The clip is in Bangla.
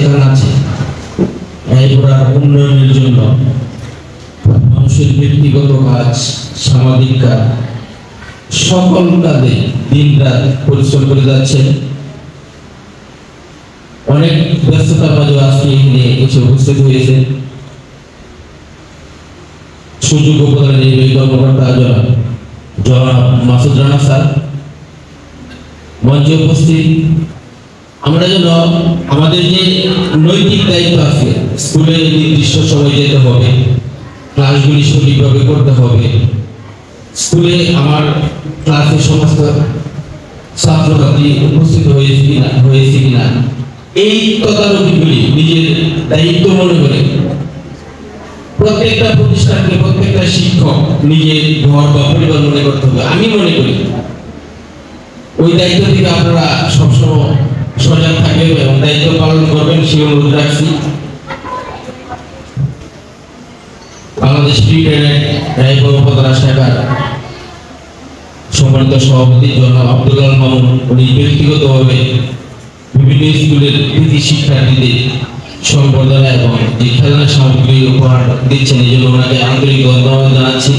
কান আছে রায়পুরার উন্নয়নের জন্য মানুষের ব্যক্তিগত কাজ, সামাজিক কাজ, সকল কাজে দিন রাত পরিশ্রম করে যাচ্ছেন। অনেক ব্যস্ততার মাঝে আজকে নিয়ে এসে উপস্থিত হয়েছে সুযোগ্য প্রধান নির্বাহী কর্মকর্তা জনাব মাসুদ রানা স্যার মঞ্চে উপস্থিত। আমরা যেন আমাদের যে নৈতিক দায়িত্ব আছে, স্কুলে নির্দিষ্ট সময় যেতে হবে, ক্লাসগুলি সঠিকভাবে করতে হবে, স্কুলে আমার ক্লাসে সমস্ত ছাত্রছাত্রী উপস্থিত হয়েছে কিনা এই তদারকিগুলি নিজের দায়িত্ব মনে করে প্রত্যেকটা প্রতিষ্ঠানকে, প্রত্যেকটা শিক্ষক নিজের ঘর বা পরিবার মনে করতে হবে। আমি মনে করি ওই দায়িত্ব থেকে আপনারা সবসময় সজাগ থাকবেন এবং দায়িত্ব পালন করবেন সে অনুরোধ রাখছি। বাংলাদেশ রায়পুর উপজেলা শাখার সম্মানিত সভাপতি জনাব আব্দুল আল মামুন, উনি ব্যক্তিগতভাবে বিভিন্ন স্কুলের কৃতি শিক্ষার্থীদের সম্বর্ধনা এবং যে খেলনা সামগ্রী উপহার দিচ্ছেন, এই জন্য ওনাকে আন্তরিক ধন্যবাদ জানাচ্ছি।